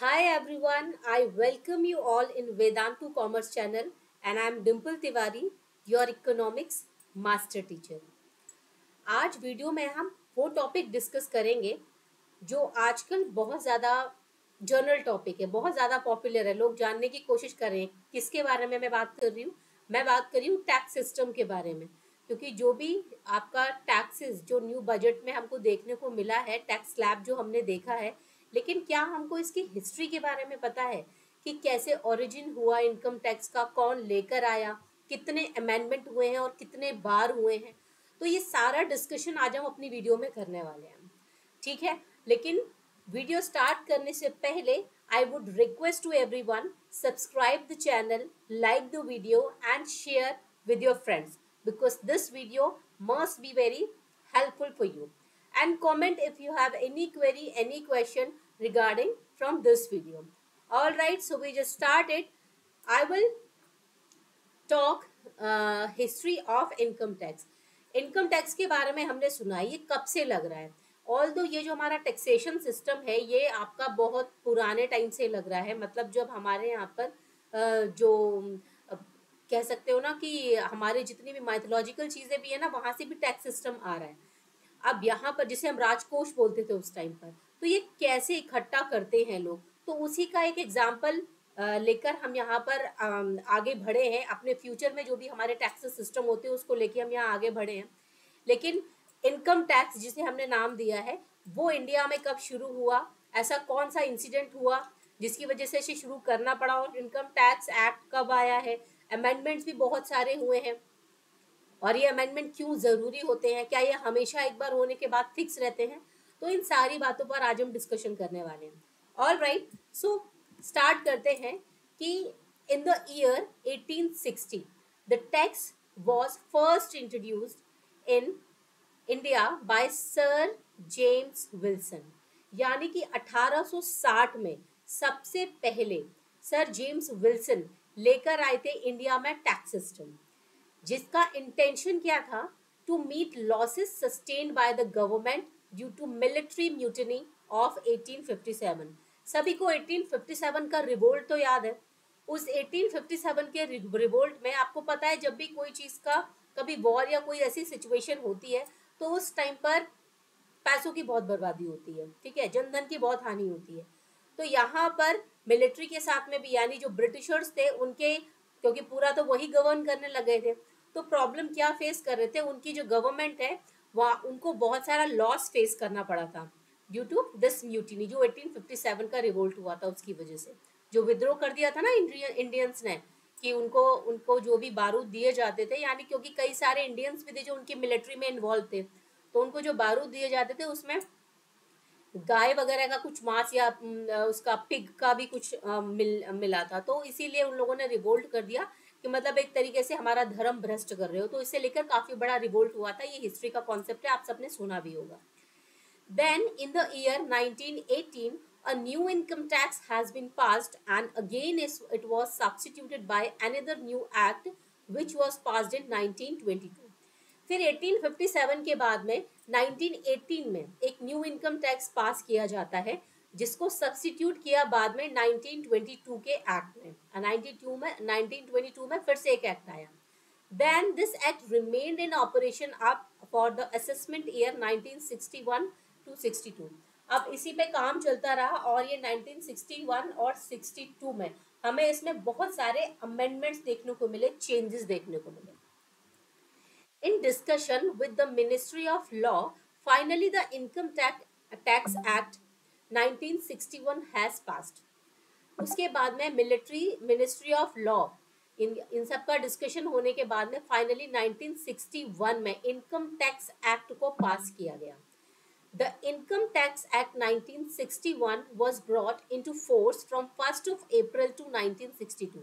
Hi everyone, I welcome you all in Vedantu Commerce channel and I am Dimple Tiwari, your economics master teacher. आज video में हम वो topic discuss करेंगे जो आजकल बहुत ज़्यादा जनरल टॉपिक है, बहुत ज़्यादा पॉपुलर है, लोग जानने की कोशिश कर रहे हैं। किसके बारे में मैं बात कर रही हूँ? मैं बात कर रही हूँ टैक्स सिस्टम के बारे में। क्योंकि जो भी आपका टैक्सेस जो न्यू बजट में हमको देखने को मिला है, टैक्स स्लैब जो हमने देखा है, लेकिन क्या हमको इसकी हिस्ट्री के बारे में पता है कि कैसे ओरिजिन हुआ इनकम टैक्स का, कौन लेकर आया, कितने अमेंडमेंट हुए हैं और कितने बार हुए हैं। तो ये सारा डिस्कशन आज हम अपनी वीडियो में करने वाले हैं, ठीक है। लेकिन वीडियो स्टार्ट करने से पहले I would request to everyone, subscribe the channel, like the video and share with your friends because this video must be very helpful for you, and comment if you have any query, any question regarding from this video. All right, so we just started. I will talk history of income tax. Income tax के बारे में हमने सुना है, ये कब से लग रहा है। ऑल दो ये जो हमारा टैक्सेशन सिस्टम है ये आपका बहुत पुराने टाइम से लग रहा है। मतलब जब हमारे यहाँ पर जो कह सकते हो ना कि हमारे जितनी भी माइथोलॉजिकल चीज़ें भी है ना, वहाँ से भी टैक्स सिस्टम आ रहा है। अब यहाँ पर जिसे हम राजकोष बोलते थे उस टाइम पर, तो ये कैसे इकट्ठा करते हैं लोग, तो उसी का एक एग्जाम्पल लेकर हम यहाँ पर आगे बढ़े हैं। अपने फ्यूचर में जो भी हमारे टैक्स सिस्टम होते हैं उसको लेके हम यहाँ आगे बढ़े हैं। लेकिन इनकम टैक्स जिसे हमने नाम दिया है, वो इंडिया में कब शुरू हुआ, ऐसा कौन सा इंसिडेंट हुआ जिसकी वजह से इसे शुरू करना पड़ा, और इनकम टैक्स एक्ट कब आया है, अमेंडमेंट्स भी बहुत सारे हुए हैं, और ये अमेंडमेंट क्यों ज़रूरी होते हैं, क्या ये हमेशा एक बार होने के बाद फिक्स रहते हैं। तो इन सारी बातों पर आज हम डिस्कशन करने वाले हैं। ऑल राइट, सो स्टार्ट करते हैं कि in the year 1860 the tax was first introduced in India by sir James Wilson. यानी कि 1860 में सबसे पहले सर जेम्स विल्सन लेकर आए थे इंडिया में टैक्स सिस्टम, जिसका इंटेंशन क्या था, to meet losses sustained by the government due to military mutiny of 1857। सभी को 1857 का रिवोल्ट तो याद है। उस 1857 के रिवोल्ट में आपको पता है, जब भी कोई चीज़ का कभी वॉर या कोई ऐसी सिचुएशन होती है तो उस टाइम पर पैसों की बहुत बर्बादी होती है, ठीक है, जनधन की बहुत हानि होती है। तो यहाँ पर मिलिट्री के साथ में भी, यानी जो ब्रिटिशर्स थे उनके, क्योंकि पूरा तो वही गवर्न करने लगे थे, तो प्रॉब्लम क्या फेस कर रहे थे, उनकी जो गवर्नमेंट है वहाँ उनको बहुत सारा लॉस फेस करना पड़ा था ड्यू टू दिस म्यूटिनी, जो 1857 का रिवोल्ट हुआ था उसकी वजह से। जो विद्रोह कर दिया था ना इंडियंस ने, कि उनको उनको जो भी बारूद दिए जाते थे, यानी क्योंकि कई सारे इंडियंस भी थे जो उनकी मिलिट्री में इन्वॉल्व थे, तो उनको जो बारूद दिए जाते थे उसमें गाय वगैरह का कुछ मांस या उसका पिग का भी कुछ मिला था। तो इसीलिए उन लोगों ने रिवोल्ट कर दिया कि मतलब एक तरीके से हमारा धर्म भ्रष्ट कर रहे हो। तो इसे लेकर काफी बड़ा रिवोल्ट हुआ था। ये हिस्ट्री का कॉन्सेप्ट है, आप सबने सुना भी होगा। Then in the year 1918 a new income tax has been passed, and again it was substituted by another new act which was passed in 1922। फिर 1857 के बाद में 1918 में एक न्यू इनकम टैक्स पास किया जाता है, जिसको सब्सिट्यूट किया बाद में 1922 के एक्ट में। 1922 में फिर से एक एक्ट आया। Then this act remained in operation up for the assessment year 1961 to 62। अब इसी पे काम चलता रहा और ये 1961 और 62 में हमें इसमें बहुत सारे अमेंडमेंट्स देखने को मिले, चेंजेस देखने को मिले। In discussion with the Ministry of Law, finally the Income Tax Act 1961 has passed। उसके बाद में मिनिस्ट्री ऑफ लॉ, इन सब का डिस्कशन होने के बाद में फाइनली 1961 में इनकम टैक्स एक्ट को पास किया गया। The income tax act 1961 was brought into force from 1st of April to 1962।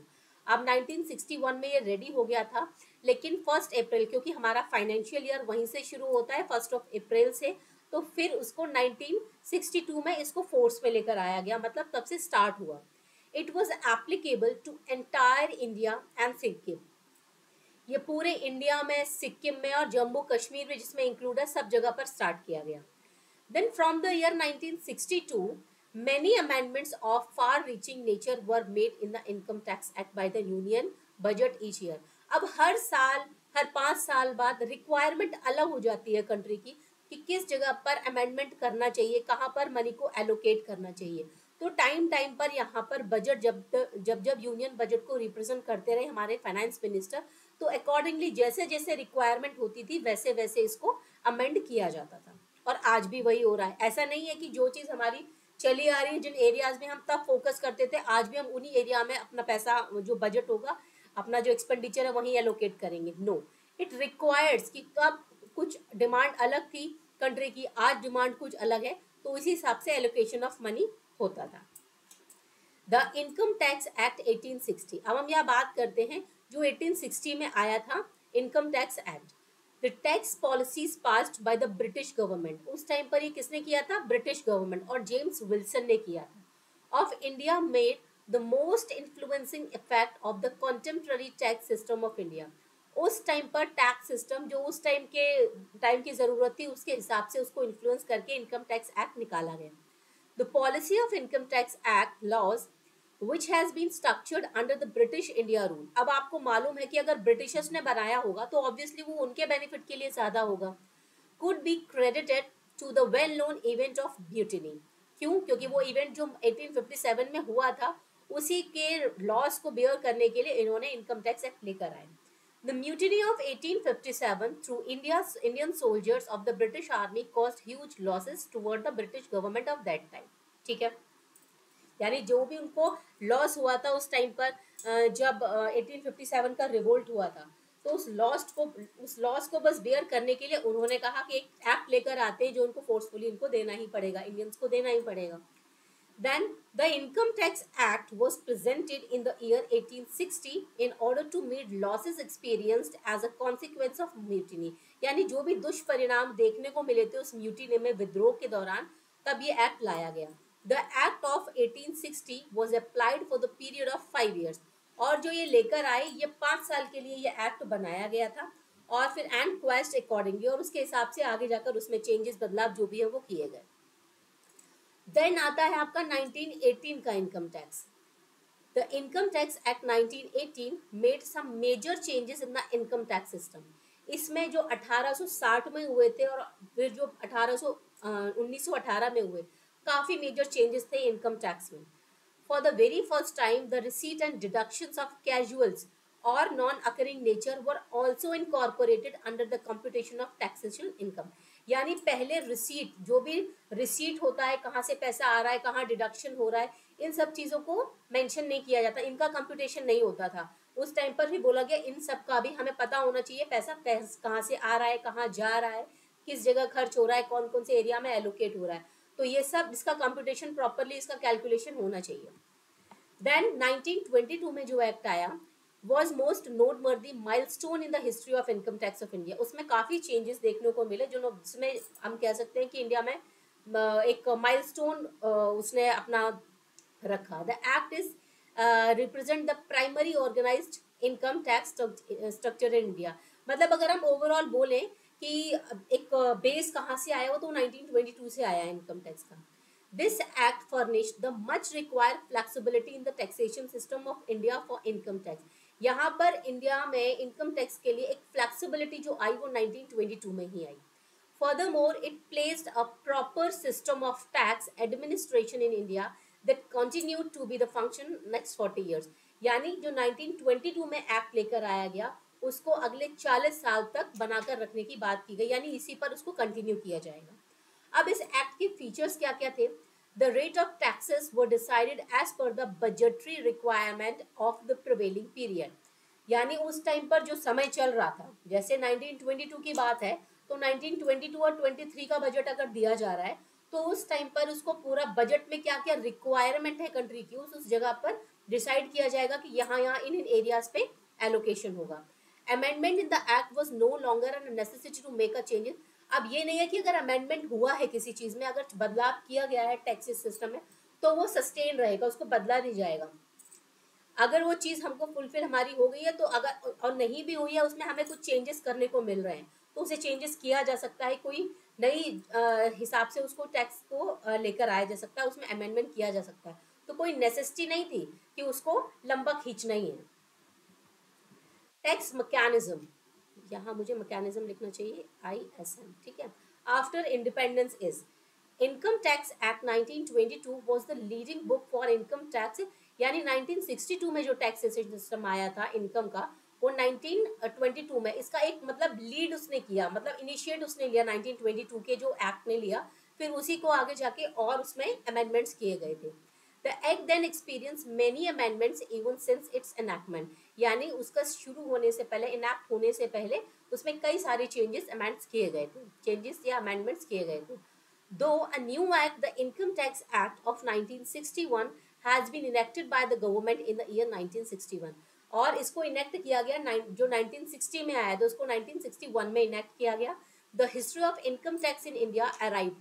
अब 1961 में ये रेडी हो गया था, लेकिन 1 अप्रैल, क्योंकि हमारा फाइनेंशियल ईयर वहीं से शुरू होता है 1 अप्रैल से, तो फिर उसको 1962 में इसको फोर्स में लेकर आया गया, मतलब तब से स्टार्ट हुआ। It was applicable to entire India and Sikkim. ये पूरे इंडिया में, सिक्किम में और जम्मू कश्मीर में जिसमें इंक्लूड है, सब जगह पर स्टार्ट किया गया। Then from the year 1962 Many amendments of far-reaching nature were made in the Income Tax Act by the Union Budget each year. अब हर साल, हर 5 साल बाद रिक्वायरमेंट अलग हो जाती है कंट्री की कि किस जगह पर अमेंडमेंट करना चाहिए, कहाँ पर मनी को एलोकेट करना चाहिए। तो टाइम टाइम पर यहाँ पर बजट जब यूनियन बजट को रिप्रेजेंट करते रहे हमारे फाइनेंस मिनिस्टर, तो अकॉर्डिंगली जैसे जैसे रिक्वायरमेंट होती थी वैसे वैसे इसको अमेंड किया जाता था। और आज भी वही हो रहा है। ऐसा नहीं है कि जो चीज़ हमारी चली आ रही है, जिन एरियाज में हम तब फोकस करते थे, आज भी हम उन्हीं एरिया में अपना पैसा, जो बजट होगा, अपना जो एक्सपेंडिचर है वहीं एलोकेट करेंगे। नो, इट रिक्वायर्स कि तब कुछ डिमांड अलग थी कंट्री की, आज डिमांड कुछ अलग है, तो इसी हिसाब से एलोकेशन ऑफ मनी होता था। द इनकम टैक्स एक्ट 1860, अब हम यहाँ बात करते हैं जो 1860 में आया था income tax act. The tax policies passed by the British government, उस टाइम पर ये किसने किया था? ब्रिटिश गवर्नमेंट, और जेम्स विल्सन ने किया था। Of India made the most influencing effect of the contemporary tax system of India. उस टाइम पर टैक्स सिस्टम जो उस टाइम की जरूरत थी उसके हिसाब से उसको इन्फ्लुएंस करके इनकम टैक्स एक्ट निकाला गया। The policy of income tax act laws which has been structured under the British India rule। अब आपको मालूम है कि अगर ब्रिटिशर्स ने बनाया होगा तो ऑब्वियसली वो उनके बेनिफिट के लिए ज्यादा होगा। could be credited to the well known event of mutiny। क्यों? क्योंकि वो इवेंट जो 1857 में हुआ था उसी के लॉस को बेयर करने के लिए इन्होंने इनकम टैक्स एक्ट लेकर आए। The mutiny of 1857 through Indian soldiers of the British Army caused huge losses toward the British government of that time। ठीक है, यानी जो भी उनको लॉस हुआ था उस टाइम पर, जब 1857 का रिवोल्ट हुआ था, तो उस लॉस को बस बेयर करने के लिए उन्होंने कहा कि एक एक्ट लेकर आते हैं जो उनको फोर्सफुली इनको देना ही पड़ेगा, इंडियंस को देना ही पड़ेगा। Then the Income Tax Act was presented in the year 1860 in order to meet losses experienced as a consequence of mutiny। यानी जो भी दुष्परिणाम देखने को मिले थे उस म्यूटिनी में, विद्रोह के दौरान, तब ये एक्ट लाया गया। The Act of 1860 was applied for the period of 5 years। और जो ये लेकर आए, ये 5 साल के लिए ये एक्ट बनाया गया था, और फिर एंड क्वेस्ट अकॉर्डिंगली, और उसके हिसाब से आगे जाकर उसमें चेंजेस, बदलाव जो भी है वो किए गए। देन आता है आपका 1918 का income tax. The income tax act 1918 made some major changes in the income tax system. इसमें जो 1860 में हुए थे और फिर जो 1918 में हुए, काफी मेजर चेंजेस थे इनकम टैक्स में। For the very first time the receipt and deductions of casuals और non occurring nature were also incorporated under the computation of taxation income. यानी पहले रिसीट, जो भी रिसीट होता है, कहाँ से पैसा आ रहा है, कहाँ डिडक्शन हो रहा है, इन सब चीज़ों को मेंशन नहीं किया जाता, इनका कंप्यूटेशन नहीं होता था। उस टाइम पर भी बोला गया इन सब का भी हमें पता होना चाहिए, पैसा कहाँ से आ रहा है, कहाँ जा रहा है, किस जगह खर्च हो रहा है, कौन कौन से एरिया में एलोकेट हो रहा है, तो ये सब इसका कंप्यूटेशन प्रॉपरली, इसका कैलकुलेशन होना चाहिए। देन 1922 में जो एक्ट आया was most noteworthy milestone in the history of income tax of India। उसमें काफ़ी चेंजेस देखने को मिले, जिसमें हम कह सकते हैं कि इंडिया में एक माइलस्टोन उसने अपना रखा। The act is represent the primary organised income tax structure in India. मतलब अगर हम ओवरऑल बोलें कि एक बेस कहाँ से आया हो, तो 1922 से आया इनकम टैक्स का। This act furnished the much required flexibility in the taxation system of India for income tax। यहाँ पर इंडिया में इनकम टैक्स के लिए एक फ्लेक्सिबिलिटी जो आई वो 1922 में ही आई। Furthermore, it placed a proper system of tax administration in India that continued to be the function next 40 years। यानी जो 1922 में एक्ट लेकर आया गया उसको अगले 40 साल तक बनाकर रखने की बात की गई, यानी इसी पर उसको कंटिन्यू किया जाएगा। अब इस एक्ट के फीचर्स क्या क्या थे? The rate of taxes were decided as per the budgetary requirement of the prevailing period। यानी उस टाइम पर जो समय चल रहा था, जैसे 1922 की बात है, तो 1922 और 23 का बजट अगर दिया जा रहा है तो उस टाइम पर उसको पूरा बजट में क्या क्या रिक्वायरमेंट है कंट्री की, उस जगह पर डिसाइड किया जाएगा कि यहाँ यहाँ इन एरियाज पे एलोकेशन होगा। Amendment in the act was no longer an necessity to make a changes. अब ये नहीं है कि अगर अमेंडमेंट हुआ है किसी चीज में, अगर बदलाव किया गया है टैक्सेस सिस्टम में, तो वो सस्टेन रहेगा, उसको बदला नहीं जाएगा। अगर वो चीज हमको फुलफिल हमारी हो गई है तो, अगर और नहीं भी हुई है, उसमें हमें कुछ चेंजेस करने को मिल रहे हैं, तो उसे चेंजेस किया जा सकता है, कोई नई हिसाब से उसको टैक्स को लेकर आया जा सकता है, उसमें अमेंडमेंट किया जा सकता है। तो कोई नेसेसिटी नहीं थी कि उसको लंबा खींचना ही है। टैक्स मैकेनिज्म, यहाँ मुझे मैकेनिज्म लिखना चाहिए ISM, ठीक है। After independence is income tax act 1922 was the leading book for income tax, यानी 1962 में जो टैक्सेशन सिस्टम आया था इनकम का, वो 1922 में इसका एक मतलब लीड उसने किया, मतलब इनिशिएट उसने लिया 1922 के जो एक्ट ने लिया, फिर उसी को आगे जाके और उसमें अमेंडमेंट्स किए गए थे। The Act then experienced many amendments even since its enactment, यानी उसका शुरू होने से पहले, इनैक्ट होने से पहले उसमें कई सारे चेंजेस अमेंड्स किए गए थे, चेंजेस या अमेंडमेंट्स किए गए थे। Though a new act, the Income Tax Act of 1961, has been enacted by the government in the year 1961, और इसको इनेक्ट किया गया जो 1960 में आया था उसको 1961 में इनेक्ट किया गया। The history of income tax in India arrived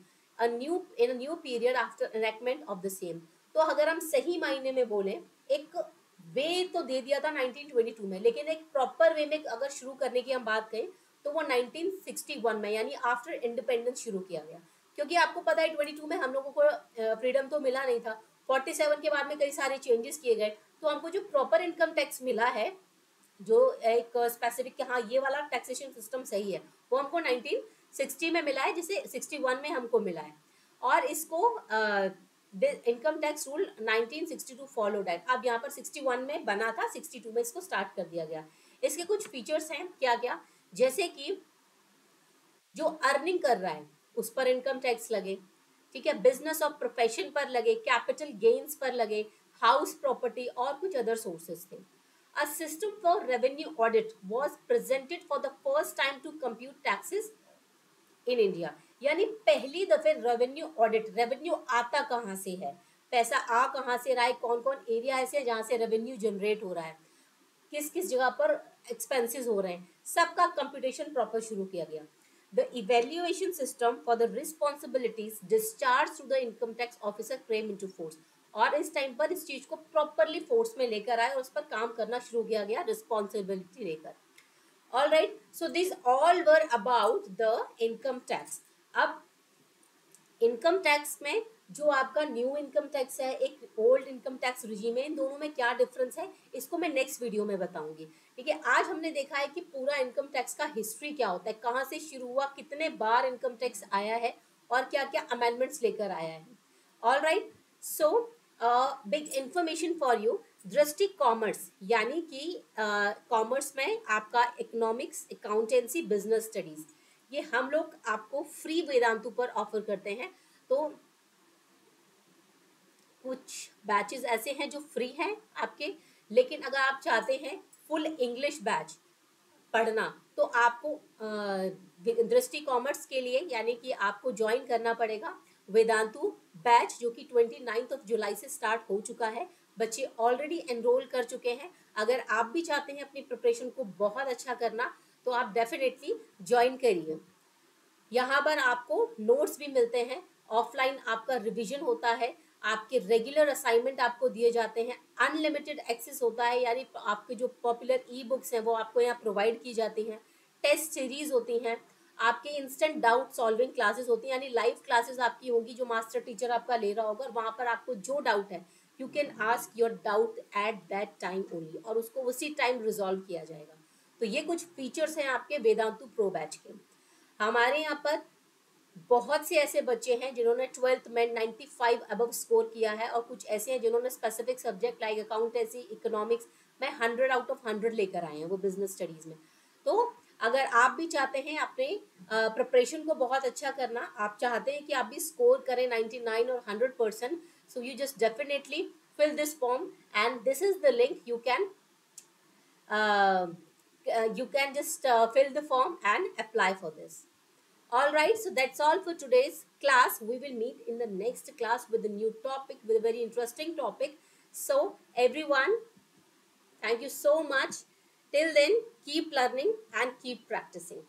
in a new period after enactment of the same। तो अगर हम सही मायने में बोले, एक वे तो दे दिया था 1922 में, लेकिन एक प्रॉपर वे में अगर शुरू करने की हम बात करें तो वो 1961 में, यानी आफ्टर इंडिपेंडेंस शुरू किया गया। क्योंकि आपको पता है 22 में हम लोगों को फ्रीडम तो मिला नहीं था, 47 के बाद में कई सारे चेंजेस किए गए, तो हमको जो प्रॉपर इनकम टैक्स मिला है, जो एक स्पेसिफिक हाँ ये वाला टैक्सेशन सिस्टम सही है, वो हमको 1960 में मिला है, जिसे 61 में हमको मिला है। और इसको इनकम टैक्स रूल 1962 फॉलोड है। अब यहाँ पर 61 में बना था, 62 में इसको स्टार्ट कर दिया गया। इसके कुछ फीचर्स हैं क्या क्या, जैसे कि जो अर्निंग कर रहा है उस पर इनकम टैक्स लगे, ठीक है, बिजनेस और प्रोफेशन पर लगे, कैपिटल गेन्स पर लगे, हाउस प्रॉपर्टी और कुछ अदर सोर्सेज थे। A system for revenue audit was presented for the first time to compute taxes in India, यानी पहली दफे रेवेन्यू ऑडिट, रेवेन्यू आता कहाँ से है, पैसा आ कहाँ से रहा है, कौन कौन एरिया ऐसे जहाँ से रेवेन्यू जनरेट हो रहा है, किस किस जगह पर एक्सपेंसेस हो रहे हैं, सबका कंप्यूटेशन प्रॉपर शुरू किया गया। The evaluation system for the responsibilities discharge to the income tax officer came into force, और इस टाइम पर इस चीज को प्रॉपरली फोर्स में लेकर आए और उस पर काम करना शुरू किया गया रिस्पॉन्सिबिलिटी लेकर। All right, so this all were about the income tax. अब इनकम टैक्स में जो आपका न्यू इनकम टैक्स है, एक ओल्ड इनकम टैक्स रिजीम है, इन दोनों में क्या डिफरेंस है इसको मैं नेक्स्ट वीडियो में बताऊंगी। ठीक है, आज हमने देखा है कि पूरा इनकम टैक्स का हिस्ट्री क्या होता है, कहाँ से शुरू हुआ, कितने बार इनकम टैक्स आया है और क्या क्या अमेंडमेंट्स लेकर आया है। All right, so big information for you, दृष्टि कॉमर्स, यानी कि कॉमर्स में आपका इकोनॉमिक्स, अकाउंटेंसी, बिजनेस स्टडीज, ये हम लोग आपको फ्री वेदांतु पर ऑफर करते हैं। तो कुछ बैचेस ऐसे हैं जो फ्री हैं आपके, लेकिन अगर आप चाहते हैं फुल इंग्लिश बैच पढ़ना तो आपको दृष्टि कॉमर्स के लिए यानी कि आपको ज्वाइन करना पड़ेगा वेदांतु बैच, जो कि 29 जुलाई से स्टार्ट हो चुका है। बच्चे ऑलरेडी एनरोल कर चुके हैं। अगर आप भी चाहते हैं अपनी प्रिपरेशन को बहुत अच्छा करना तो आप डेफिनेटली ज्वाइन करिए। यहाँ पर आपको नोट्स भी मिलते हैं, ऑफलाइन आपका रिवीजन होता है, आपके रेगुलर असाइनमेंट आपको दिए जाते हैं, अनलिमिटेड एक्सेस होता है, यानी आपके जो पॉपुलर ई बुक्स हैं वो आपको यहाँ प्रोवाइड की जाती हैं, टेस्ट सीरीज होती हैं, आपके इंस्टेंट डाउट सॉल्विंग क्लासेस होती हैं, यानी लाइव क्लासेस आपकी होंगी जो मास्टर टीचर आपका ले रहा होगा, और वहाँ पर आपको जो डाउट है you can ask your doubt at that time only, और उसको उसी टाइम रिजॉल्व किया जाएगा। तो ये कुछ फीचर्स हैं आपके वेदांतु प्रो बैच के। हमारे यहाँ पर बहुत से ऐसे बच्चे हैं जिन्होंने 12th में 95 अबव स्कोर किया है, और कुछ ऐसे हैं जिन्होंने specific subject like accountancy, economics में 100 आउट ऑफ 100 लेकर आए हैं वो बिजनेस स्टडीज में। तो अगर आप भी चाहते हैं अपने प्रिपरेशन को बहुत अच्छा करना, आप चाहते हैं कि आप भी स्कोर करें 99 और 100%, so you just definitely fill this form and this is the link, you can just fill the form and apply for this. All right, so that's all for today's class. We will meet in the next class with a new topic, with a very interesting topic. So everyone, thank you so much. Till then, keep learning and keep practicing.